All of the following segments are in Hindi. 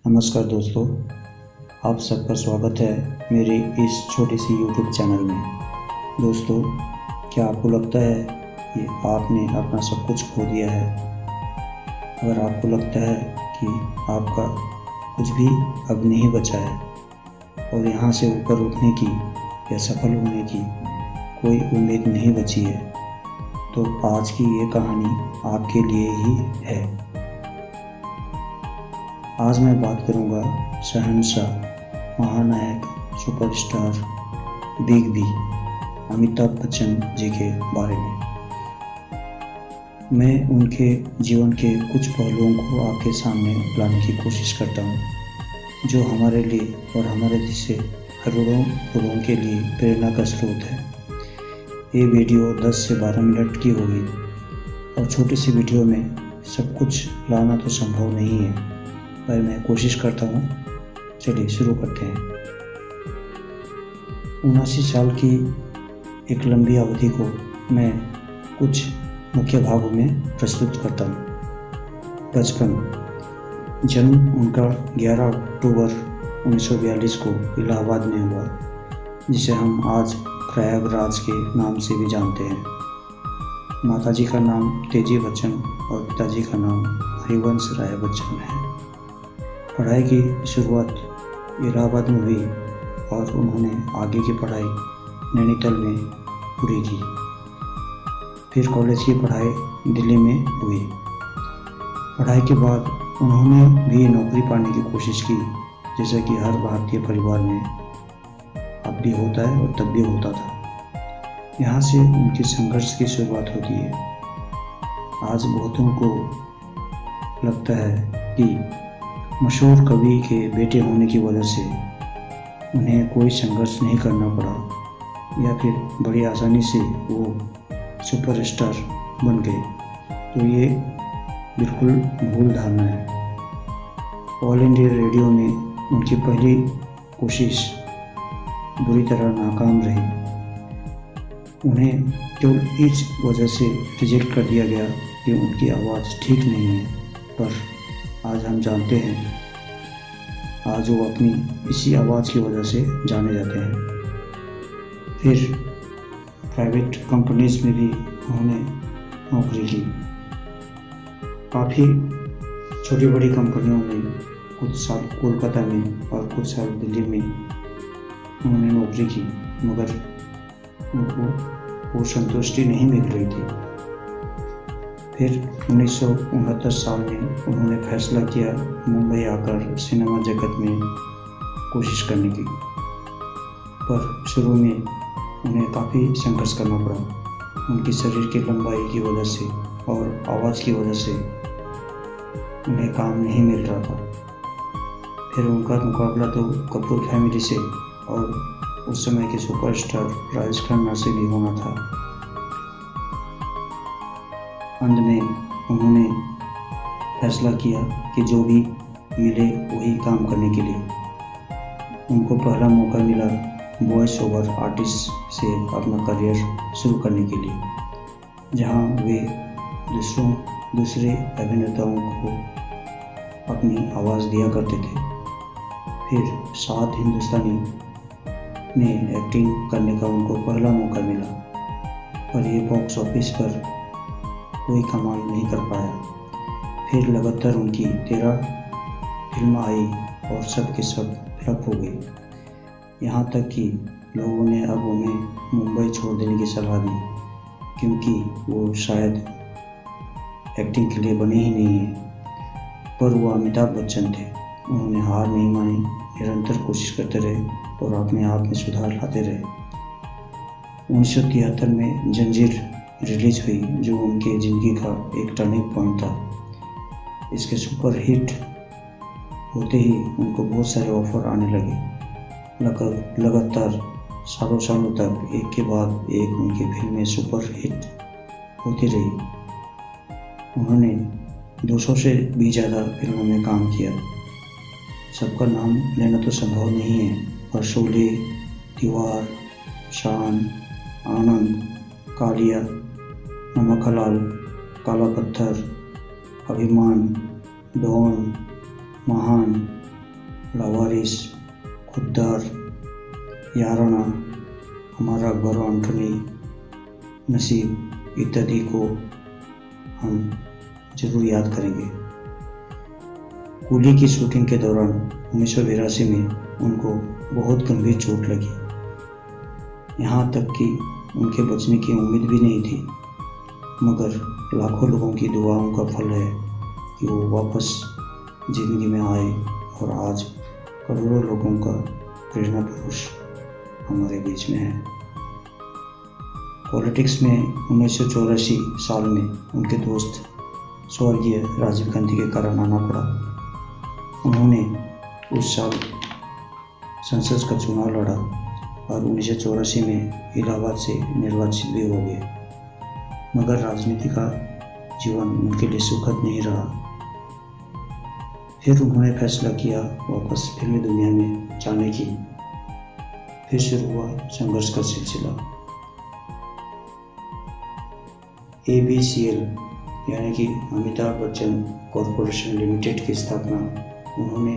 नमस्कार दोस्तों, आप सबका स्वागत है मेरी इस छोटी सी यूट्यूब चैनल में। दोस्तों, क्या आपको लगता है कि आपने अपना सब कुछ खो दिया है? अगर आपको लगता है कि आपका कुछ भी अब नहीं बचा है और यहाँ से ऊपर उठने की या सफल होने की कोई उम्मीद नहीं बची है, तो आज की ये कहानी आपके लिए ही है। आज मैं बात करूंगा शहंशाह, महानायक, superstar, big B Amitabh Bachchan ji के बारे में। मैं उनके जीवन के कुछ पहलुओं को आपके सामने लाने की कोशिश करता हूँ, जो हमारे लिए और हमारे जैसे करोड़ों लोगों के लिए प्रेरणा का स्रोत है। ये वीडियो 10 से 12 मिनट की होगी और छोटी सी वीडियो में सब कुछ लाना तो संभव नहीं है, पर मैं कोशिश करता हूँ। चलिए शुरू करते हैं। 79 साल की एक लंबी अवधि को मैं कुछ मुख्य भागों में प्रस्तुत करता हूँ। बचपन। जन्म उनका 11 अक्टूबर 1942 को इलाहाबाद में हुआ, जिसे हम आज प्रयागराज के नाम से भी जानते हैं। माताजी का नाम तेजी बच्चन और पिताजी का नाम हरिवंश राय बच्चन है। पढ़ाई की शुरुआत इलाहाबाद में हुई और उन्होंने आगे की पढ़ाई नैनीताल में पूरी की। फिर कॉलेज की पढ़ाई दिल्ली में हुई। पढ़ाई के बाद उन्होंने भी नौकरी पाने की कोशिश की, जैसा कि हर भारतीय परिवार में अब भी होता है और तब भी होता था। यहाँ से उनके संघर्ष की शुरुआत होती है। आज बहुतों को लगता है कि मशहूर कवि के बेटे होने की वजह से उन्हें कोई संघर्ष नहीं करना पड़ा या फिर बड़ी आसानी से वो सुपरस्टार बन गए, तो ये बिल्कुल भूल धारणा है। ऑल इंडिया रेडियो में उनकी पहली कोशिश बुरी तरह नाकाम रही। उन्हें केवल इस वजह से रिजेक्ट कर दिया गया कि उनकी आवाज़ ठीक नहीं है, पर आज हम जानते हैं, आज वो अपनी इसी आवाज़ की वजह से जाने जाते हैं। फिर प्राइवेट कंपनीज में भी उन्होंने नौकरी की। काफ़ी छोटी बड़ी कंपनियों में कुछ साल कोलकाता में और कुछ साल दिल्ली में उन्होंने नौकरी की, मगर उनको वो संतुष्टि नहीं मिल रही थी। फिर 1969 साल में उन्होंने फैसला किया मुंबई आकर सिनेमा जगत में कोशिश करने की, पर शुरू में उन्हें काफ़ी संघर्ष करना पड़ा। उनकी शरीर की लंबाई की वजह से और आवाज़ की वजह से उन्हें काम नहीं मिल रहा था। फिर उनका मुकाबला तो कपूर फैमिली से और उस समय के सुपरस्टार राजेश खन्ना से भी होना था। अंत में उन्होंने फैसला किया कि जो भी मिले वही काम करने के लिए। उनको पहला मौका मिला वॉइस ओवर आर्टिस्ट से अपना करियर शुरू करने के लिए, जहां वे दूसरे अभिनेताओं को अपनी आवाज़ दिया करते थे। फिर 7 हिंदुस्तानी में एक्टिंग करने का उनको पहला मौका मिला, पर ये बॉक्स ऑफिस पर कोई कमाल नहीं कर पाया। फिर लगातार उनकी 13 फिल्म आई और सब के सब फ्लॉप हो गई। यहाँ तक कि लोगों ने अब उन्हें मुंबई छोड़ देने की सलाह दी, क्योंकि वो शायद एक्टिंग के लिए बने ही नहीं हैं। पर वो अमिताभ बच्चन थे। उन्होंने हार नहीं मानी, निरंतर कोशिश करते रहे और अपने आप में सुधार लाते रहे। 1973 में जंजीर रिलीज हुई, जो उनके ज़िंदगी का एक टर्निंग पॉइंट था। इसके सुपर हिट होते ही उनको बहुत सारे ऑफर आने लगे। लगातार सालों तक एक के बाद एक उनकी फिल्में सुपर हिट होती रही। उन्होंने 200 से भी ज़्यादा फिल्मों में काम किया। सबका नाम लेना तो संभव नहीं है, पर शोले, दीवार, शान, आनंद, कालिया, नमक हलाल, काला पत्थर, अभिमान, डॉन, महान, लावारिस, खुद्दार, याराना, हमारा गौरव एंटोनी, नसीब इत्यादि को हम जरूर याद करेंगे। कूली की शूटिंग के दौरान 1982 में उनको बहुत गंभीर चोट लगी, यहाँ तक कि उनके बचने की उम्मीद भी नहीं थी। मगर लाखों लोगों की दुआओं का फल है कि वो वापस जिंदगी में आए और आज करोड़ों लोगों का प्रेरणा पुरुष हमारे बीच में है। पॉलिटिक्स में 1984 साल में उनके दोस्त स्वर्गीय राजीव गांधी के कारण आना पड़ा। उन्होंने उस साल संसद का चुनाव लड़ा और 1984 में इलाहाबाद से निर्वाचित भी हो गए। मगर राजनीति का जीवन उनके लिए सुखद नहीं रहा। फिर उन्होंने फैसला किया वापस फिल्मी दुनिया में जाने की। फिर शुरू हुआ संघर्ष का सिलसिला। ABCL यानी कि अमिताभ बच्चन कॉरपोरेशन लिमिटेड की स्थापना उन्होंने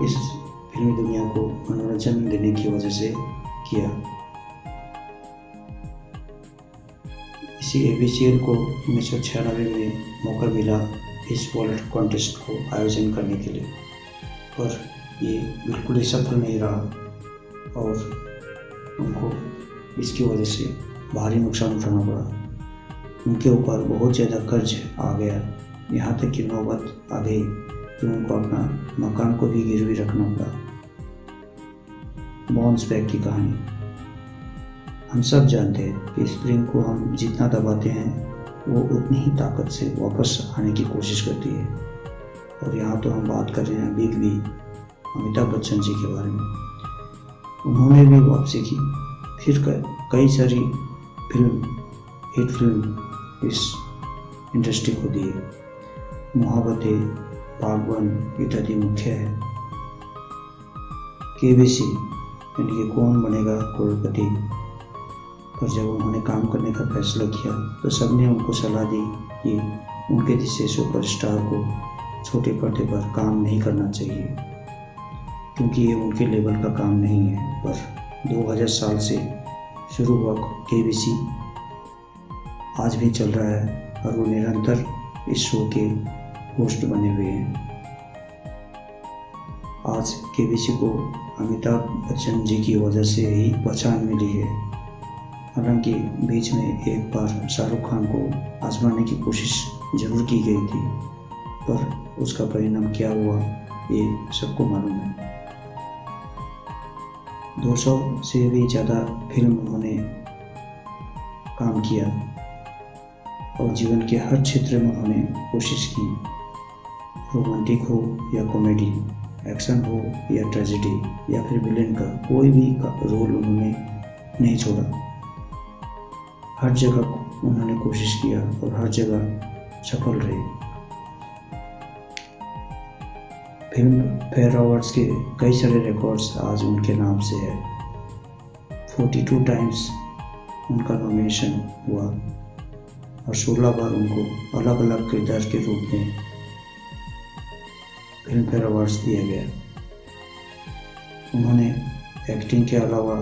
इस फिल्मी दुनिया को मनोरंजन देने की वजह से किया। इसी ABCL को 1996 में मौका मिला इस वर्ल्ड कॉन्टेस्ट को आयोजन करने के लिए, पर ये बिल्कुल ही सफल नहीं रहा और उनको इसकी वजह से भारी नुकसान उठाना पड़ा। उनके ऊपर बहुत ज़्यादा कर्ज आ गया, यहाँ तक कि नौबत आ गई कि उनको अपना मकान को भी गिरवी रखना पड़ा। बाउंस बैक की कहानी। हम सब जानते हैं कि स्प्रिंग को हम जितना दबाते हैं वो उतनी ही ताकत से वापस आने की कोशिश करती है। और यहाँ तो हम बात कर रहे हैं बिग बी अमिताभ बच्चन जी के बारे में। उन्होंने भी वापसी की, फिर कई सारी हिट फिल्म इस इंडस्ट्री को दी। मोहब्बतें, बागबान इत्यादि मुख्य है। KBC यानी कि कौन बनेगा करोड़पति पर जब उन्होंने काम करने का फैसला किया तो सबने उनको सलाह दी कि उनके जैसे सुपरस्टार को छोटे पर्दे पर काम नहीं करना चाहिए, क्योंकि ये उनके लेवल का काम नहीं है। पर 2000 साल से शुरू हुआ KBC आज भी चल रहा है और वो निरंतर इस शो के होस्ट बने हुए हैं। आज KBC को अमिताभ बच्चन जी की वजह से ही पहचान मिली है। हालांकि बीच में एक बार शाहरुख खान को आजमाने की कोशिश जरूर की गई थी, पर उसका परिणाम क्या हुआ ये सबको मालूम है। 200 से भी ज़्यादा फिल्म उन्होंने काम किया और जीवन के हर क्षेत्र में उन्होंने कोशिश की। रोमांटिक हो या कॉमेडी, एक्शन हो या ट्रेजेडी या फिर विलेन का कोई भी रोल उन्होंने नहीं छोड़ा। हर जगह उन्होंने कोशिश किया और हर जगह सफल रहे। फिल्म फेयर अवार्ड्स के कई सारे रिकॉर्ड्स आज उनके नाम से है। 42 टाइम्स उनका नॉमिनेशन हुआ और 16 बार उनको अलग अलग किरदार के रूप में फिल्म फेयर अवार्ड्स दिया गया। उन्होंने एक्टिंग के अलावा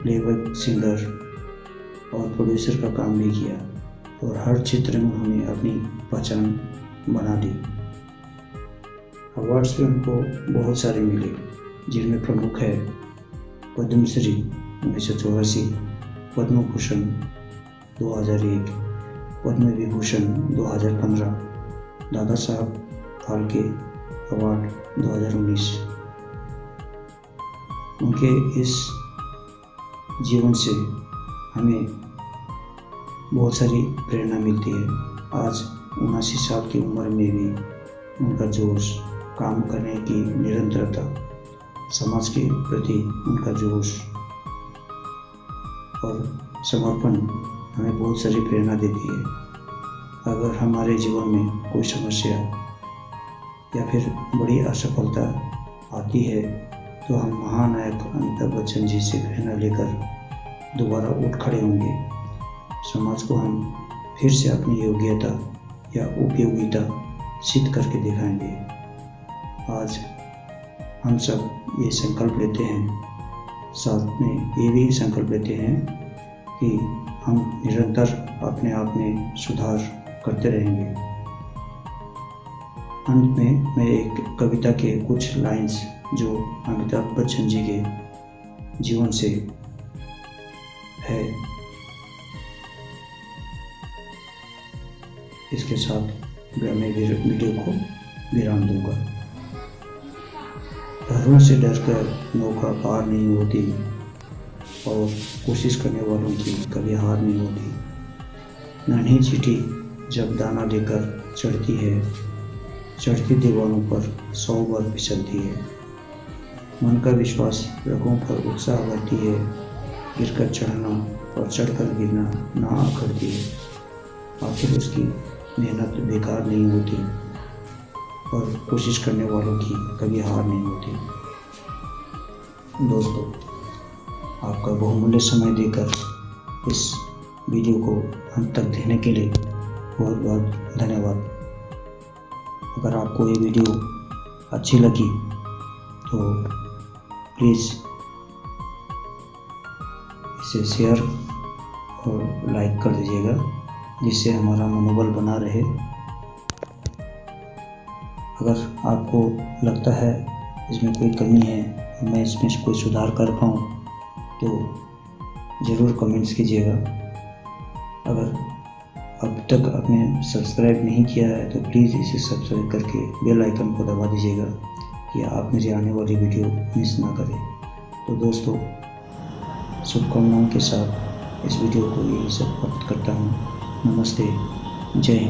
प्लेबैक सिंगर और प्रोड्यूसर का काम भी किया और हर क्षेत्र में उन्होंने अपनी पहचान बना ली। अवार्ड्स भी उनको बहुत सारे मिले, जिनमें प्रमुख है पद्मश्री 1984, पद्म भूषण 2001, पद्म विभूषण 2015, दादा साहब फाल्के अवार्ड 2019। उनके इस जीवन से हमें बहुत सारी प्रेरणा मिलती है। आज 79 साल की उम्र में भी उनका जोश, काम करने की निरंतरता, समाज के प्रति उनका जोश और समर्पण हमें बहुत सारी प्रेरणा देती है। अगर हमारे जीवन में कोई समस्या या फिर बड़ी असफलता आती है तो हम महानायक अमिताभ बच्चन जी से प्रेरणा लेकर दोबारा उठ खड़े होंगे। समाज को हम फिर से अपनी योग्यता या उपयोगिता सिद्ध करके दिखाएंगे। आज हम सब ये संकल्प लेते हैं, साथ में ये भी संकल्प लेते हैं कि हम निरंतर अपने आप में सुधार करते रहेंगे। अंत में मैं एक कविता के कुछ लाइंस जो अमिताभ बच्चन जी के जीवन से है, इसके साथ मैं वीडियो को विराम दूंगा। डरों से डरकर नौका पार नहीं होती और कोशिश करने वालों की कभी हार नहीं होती। नन्ही चींटी जब दाना देकर चढ़ती है, चढ़ती दीवारों पर 100 बार फिसलती है। मन का विश्वास रगों पर उत्साह भरती है, गिरकर चढ़ना और चढ़कर गिरना ना अखड़ती है। आखिर उसकी मेहनत बेकार नहीं होती और कोशिश करने वालों की कभी हार नहीं होती। दोस्तों, आपका बहुमूल्य समय देकर इस वीडियो को अंत तक देखने के लिए बहुत बहुत धन्यवाद। अगर आपको ये वीडियो अच्छी लगी तो प्लीज़ इसे शेयर और लाइक कर दीजिएगा, जिससे हमारा मनोबल बना रहे। अगर आपको लगता है इसमें कोई कमी है और मैं इसमें कोई सुधार कर पाऊँ तो ज़रूर कमेंट्स कीजिएगा। अगर अब तक आपने सब्सक्राइब नहीं किया है तो प्लीज़ इसे सब्सक्राइब करके बेल आइकन को दबा दीजिएगा कि आप मेरी आने वाली वीडियो मिस ना करें। तो दोस्तों, शुभकामनाओं के साथ इस वीडियो को यही समाप्त करता हूँ। नमस्ते, जय हिंद।